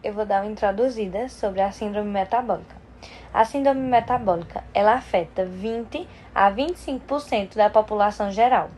Eu vou dar uma introduzida sobre a síndrome metabólica. A síndrome metabólica, ela afeta 20 a 25% da população geral,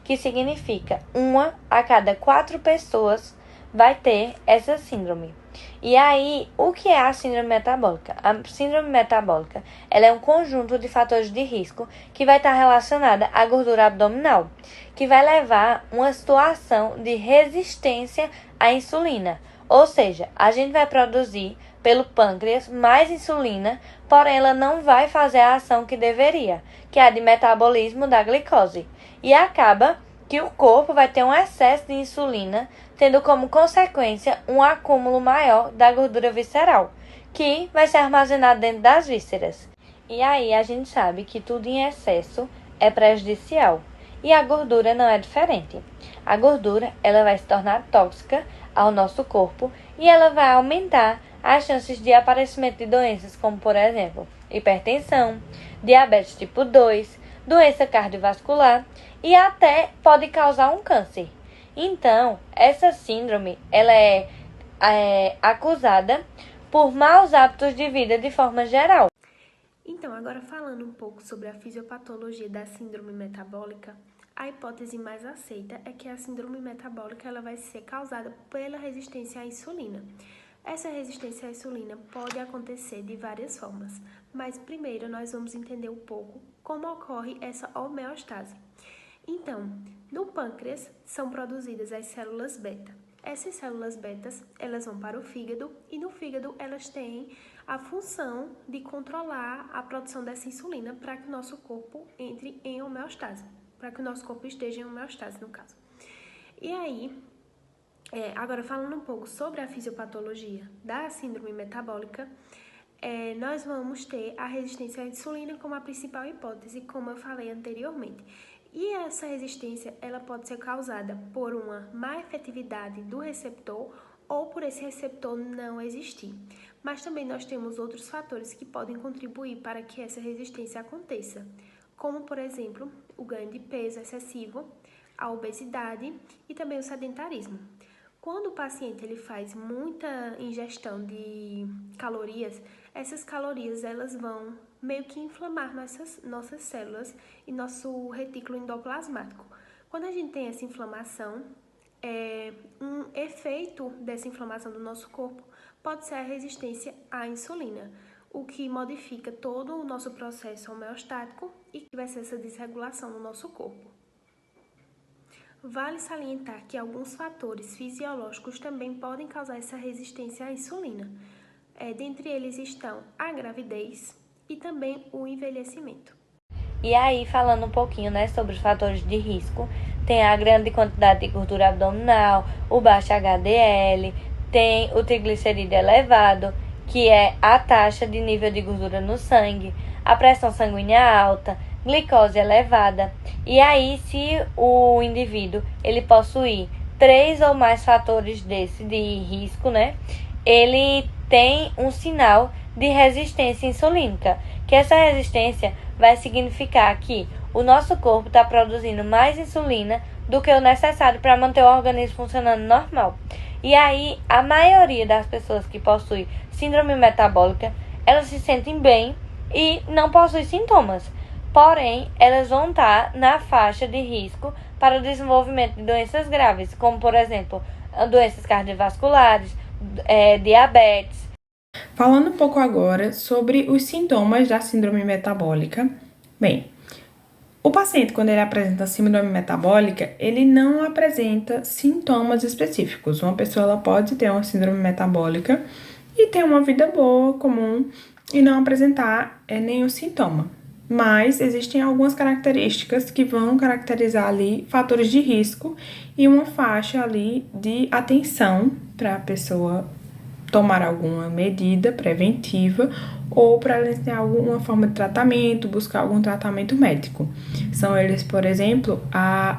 que significa 1 a cada 4 pessoas vai ter essa síndrome. E aí, o que é a síndrome metabólica? A síndrome metabólica, ela é um conjunto de fatores de risco que vai estar relacionada à gordura abdominal, que vai levar uma situação de resistência à insulina. Ou seja, a gente vai produzir pelo pâncreas mais insulina, porém ela não vai fazer a ação que deveria, que é a de metabolismo da glicose. E acaba que o corpo vai ter um excesso de insulina, tendo como consequência um acúmulo maior da gordura visceral, que vai ser armazenado dentro das vísceras. E aí a gente sabe que tudo em excesso é prejudicial. E a gordura não é diferente. A gordura, ela vai se tornar tóxica ao nosso corpo e ela vai aumentar as chances de aparecimento de doenças como, por exemplo, hipertensão, diabetes tipo 2, doença cardiovascular e até pode causar um câncer. Então, essa síndrome, ela é acusada por maus hábitos de vida de forma geral. Então, agora falando um pouco sobre a fisiopatologia da síndrome metabólica, a hipótese mais aceita é que a síndrome metabólica ela vai ser causada pela resistência à insulina. Essa resistência à insulina pode acontecer de várias formas, mas primeiro nós vamos entender um pouco como ocorre essa homeostase. Então, no pâncreas são produzidas as células beta. Essas células betas, elas vão para o fígado e no fígado elas têm a função de controlar a produção dessa insulina para que o nosso corpo entre em homeostase, para que o nosso corpo esteja em homeostase, no caso. E aí, agora falando um pouco sobre a fisiopatologia da síndrome metabólica, nós vamos ter a resistência à insulina como a principal hipótese, como eu falei anteriormente. E essa resistência, ela pode ser causada por uma má efetividade do receptor ou por esse receptor não existir. Mas também nós temos outros fatores que podem contribuir para que essa resistência aconteça, como, por exemplo, o ganho de peso excessivo, a obesidade e também o sedentarismo. Quando o paciente ele faz muita ingestão de calorias, essas calorias elas vão meio que inflamar nossas células e nosso retículo endoplasmático. Quando a gente tem essa inflamação, um efeito dessa inflamação do nosso corpo pode ser a resistência à insulina, o que modifica todo o nosso processo homeostático e que vai ser essa desregulação no nosso corpo. Vale salientar que alguns fatores fisiológicos também podem causar essa resistência à insulina. Dentre eles estão a gravidez e também o envelhecimento. E aí, falando um pouquinho, sobre os fatores de risco, tem a grande quantidade de gordura abdominal, o baixo HDL, tem o triglicerídeo elevado, que é a taxa de nível de gordura no sangue, a pressão sanguínea alta, glicose elevada. E aí, se o indivíduo ele possuir 3 ou mais fatores desse de risco, ele tem um sinal de resistência insulínica, que essa resistência vai significar que o nosso corpo está produzindo mais insulina do que o necessário para manter o organismo funcionando normal. E aí, a maioria das pessoas que possuem síndrome metabólica, elas se sentem bem e não possuem sintomas. Porém, elas vão estar na faixa de risco para o desenvolvimento de doenças graves, como, por exemplo, doenças cardiovasculares, diabetes. Falando um pouco agora sobre os sintomas da síndrome metabólica. Bem, o paciente, quando ele apresenta síndrome metabólica, ele não apresenta sintomas específicos. Uma pessoa ela pode ter uma síndrome metabólica e ter uma vida boa, comum, e não apresentar nenhum sintoma. Mas existem algumas características que vão caracterizar ali fatores de risco e uma faixa ali de atenção para a pessoa tomar alguma medida preventiva ou para ela ter alguma forma de tratamento, buscar algum tratamento médico. São eles, por exemplo,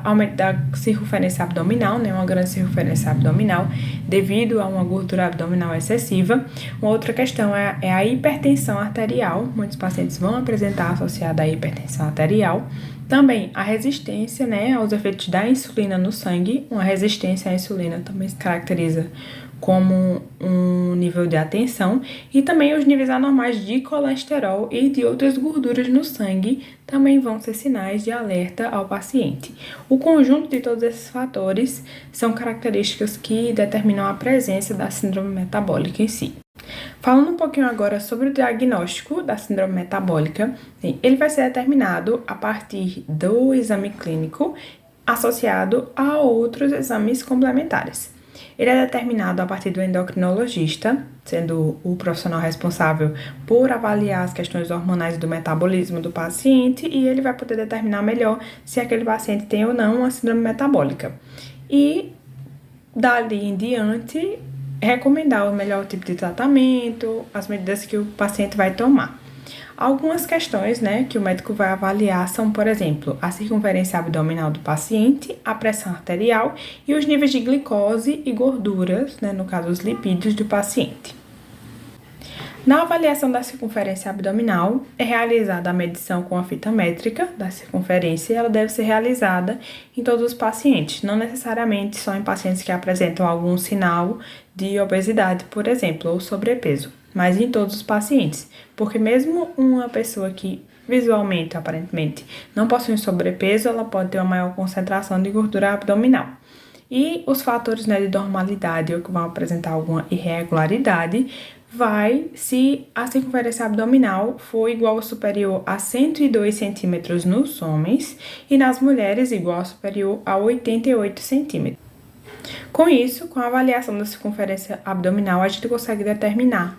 aumento da circunferência abdominal, uma grande circunferência abdominal, devido a uma gordura abdominal excessiva. Uma outra questão é a hipertensão arterial. Muitos pacientes vão apresentar associada à hipertensão arterial. Também a resistência aos efeitos da insulina no sangue. Uma resistência à insulina também se caracteriza como um nível de atenção, e também os níveis anormais de colesterol e de outras gorduras no sangue também vão ser sinais de alerta ao paciente. O conjunto de todos esses fatores são características que determinam a presença da síndrome metabólica em si. Falando um pouquinho agora sobre o diagnóstico da síndrome metabólica, ele vai ser determinado a partir do exame clínico associado a outros exames complementares. Ele é determinado a partir do endocrinologista, sendo o profissional responsável por avaliar as questões hormonais do metabolismo do paciente, e ele vai poder determinar melhor se aquele paciente tem ou não uma síndrome metabólica. E, dali em diante, recomendar o melhor tipo de tratamento, as medidas que o paciente vai tomar. Algumas questões, que o médico vai avaliar são, por exemplo, a circunferência abdominal do paciente, a pressão arterial e os níveis de glicose e gorduras, no caso os lipídios do paciente. Na avaliação da circunferência abdominal, é realizada a medição com a fita métrica da circunferência e ela deve ser realizada em todos os pacientes, não necessariamente só em pacientes que apresentam algum sinal de obesidade, por exemplo, ou sobrepeso, mas em todos os pacientes, porque mesmo uma pessoa que visualmente, aparentemente, não possui sobrepeso, ela pode ter uma maior concentração de gordura abdominal. E os fatores de normalidade ou que vão apresentar alguma irregularidade se a circunferência abdominal for igual ou superior a 102 centímetros nos homens e nas mulheres igual ou superior a 88 centímetros. Com isso, com a avaliação da circunferência abdominal, a gente consegue determinar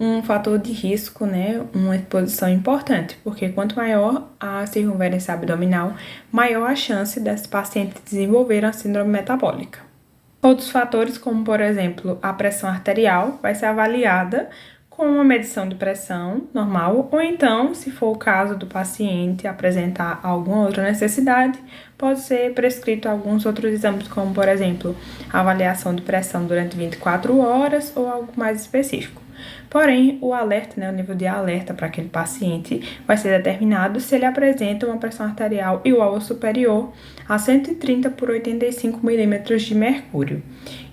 um fator de risco, uma exposição importante, porque quanto maior a circunferência abdominal, maior a chance desse paciente desenvolver a síndrome metabólica. Outros fatores, como por exemplo a pressão arterial, vai ser avaliada com uma medição de pressão normal, ou então, se for o caso do paciente apresentar alguma outra necessidade, pode ser prescrito alguns outros exames, como por exemplo a avaliação de pressão durante 24 horas ou algo mais específico. Porém, o alerta, o nível de alerta para aquele paciente vai ser determinado se ele apresenta uma pressão arterial igual ou superior a 130 por 85 milímetros de mercúrio.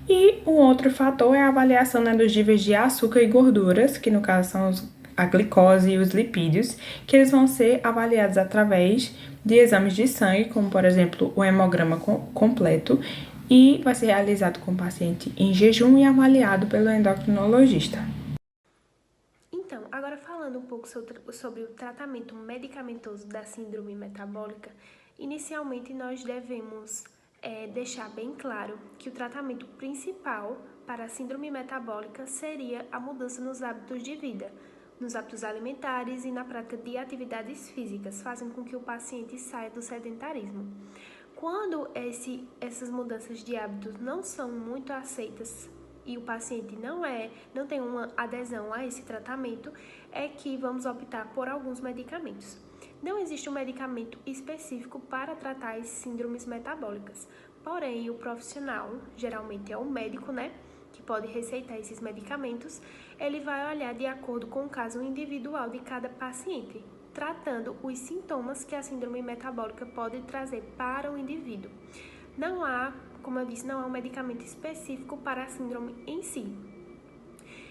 E um outro fator é a avaliação dos níveis de açúcar e gorduras, que no caso são a glicose e os lipídios, que eles vão ser avaliados através de exames de sangue, como por exemplo o hemograma completo, e vai ser realizado com o paciente em jejum e avaliado pelo endocrinologista. Então, agora falando um pouco sobre o tratamento medicamentoso da síndrome metabólica, inicialmente nós devemos deixar bem claro que o tratamento principal para a síndrome metabólica seria a mudança nos hábitos de vida, nos hábitos alimentares e na prática de atividades físicas, fazendo com que o paciente saia do sedentarismo. Quando essas mudanças de hábitos não são muito aceitas e o paciente não tem uma adesão a esse tratamento, é que vamos optar por alguns medicamentos. Não existe um medicamento específico para tratar as síndromes metabólicas, porém o profissional, geralmente é o médico, que pode receitar esses medicamentos, ele vai olhar de acordo com o caso individual de cada paciente, tratando os sintomas que a síndrome metabólica pode trazer para o indivíduo. Não há, como eu disse, não há um medicamento específico para a síndrome em si.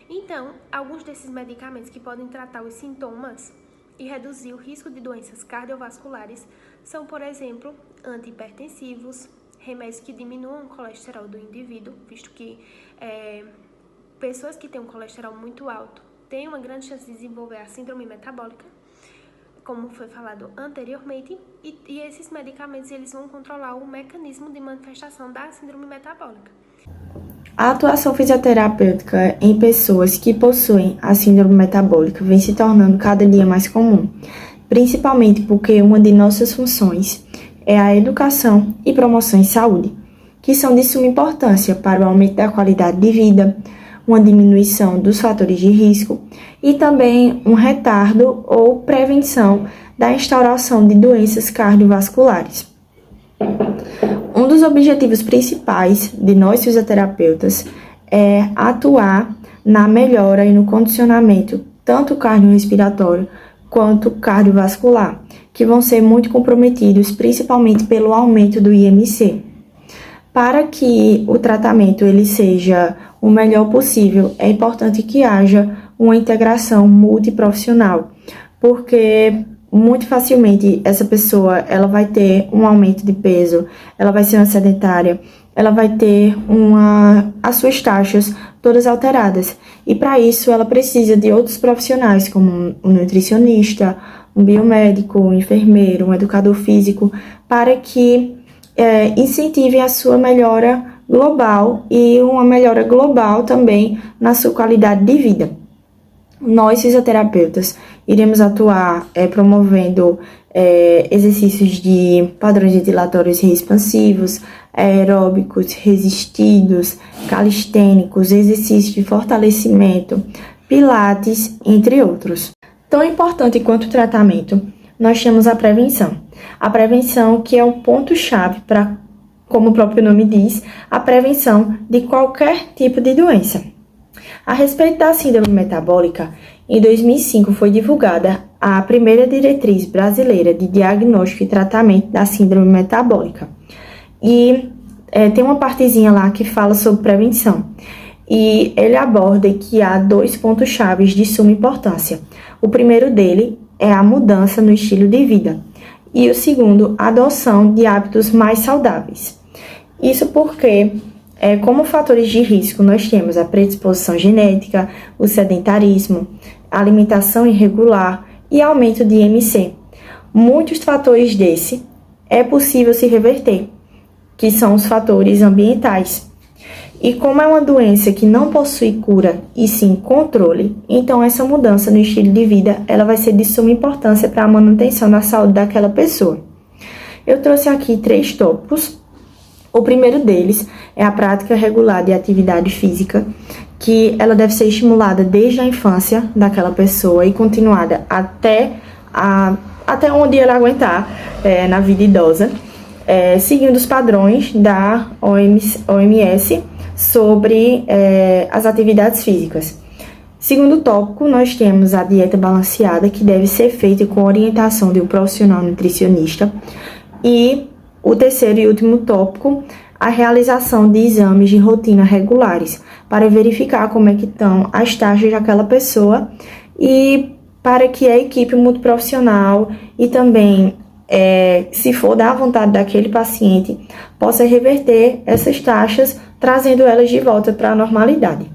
Então, alguns desses medicamentos que podem tratar os sintomas e reduzir o risco de doenças cardiovasculares são, por exemplo, antihipertensivos, remédios que diminuam o colesterol do indivíduo, visto que pessoas que têm um colesterol muito alto têm uma grande chance de desenvolver a síndrome metabólica, como foi falado anteriormente, e esses medicamentos eles vão controlar o mecanismo de manifestação da síndrome metabólica. A atuação fisioterapêutica em pessoas que possuem a síndrome metabólica vem se tornando cada dia mais comum, principalmente porque uma de nossas funções é a educação e promoção em saúde, que são de suma importância para o aumento da qualidade de vida, uma diminuição dos fatores de risco e também um retardo ou prevenção da instauração de doenças cardiovasculares. Um dos objetivos principais de nós fisioterapeutas é atuar na melhora e no condicionamento tanto cardiorrespiratório quanto cardiovascular, que vão ser muito comprometidos principalmente pelo aumento do IMC. Para que o tratamento ele seja o melhor possível, é importante que haja uma integração multiprofissional, porque muito facilmente essa pessoa ela vai ter um aumento de peso, ela vai ser uma sedentária, ela vai ter as suas taxas todas alteradas. E para isso ela precisa de outros profissionais, como um nutricionista, um biomédico, um enfermeiro, um educador físico, para que incentivem a sua melhora global e uma melhora global também na sua qualidade de vida. Nós, fisioterapeutas, iremos atuar promovendo exercícios de padrões ventilatórios expansivos, aeróbicos, resistidos, calistênicos, exercícios de fortalecimento, pilates, entre outros. Tão importante quanto o tratamento, nós temos a prevenção. A prevenção que é o ponto-chave para, como o próprio nome diz, a prevenção de qualquer tipo de doença. A respeito da síndrome metabólica, em 2005 foi divulgada a primeira diretriz brasileira de diagnóstico e tratamento da síndrome metabólica. E tem uma partezinha lá que fala sobre prevenção. E ele aborda que há 2 pontos-chave de suma importância. O primeiro dele é a mudança no estilo de vida. E o segundo, a adoção de hábitos mais saudáveis. Isso porque, como fatores de risco, nós temos a predisposição genética, o sedentarismo, a alimentação irregular e aumento de IMC. Muitos fatores desse é possível se reverter, que são os fatores ambientais. E como é uma doença que não possui cura e sim controle, então essa mudança no estilo de vida ela vai ser de suma importância para a manutenção da saúde daquela pessoa. Eu trouxe aqui 3 tópicos. O primeiro deles é a prática regular de atividade física, que ela deve ser estimulada desde a infância daquela pessoa e continuada até onde ela aguentar na vida idosa, seguindo os padrões da OMS sobre as atividades físicas. Segundo tópico, nós temos a dieta balanceada, que deve ser feita com orientação de um profissional nutricionista. E o terceiro e último tópico, a realização de exames de rotina regulares, para verificar como é que estão as taxas daquela pessoa e para que a equipe multiprofissional e também, se for da vontade daquele paciente, possa reverter essas taxas, trazendo elas de volta para a normalidade.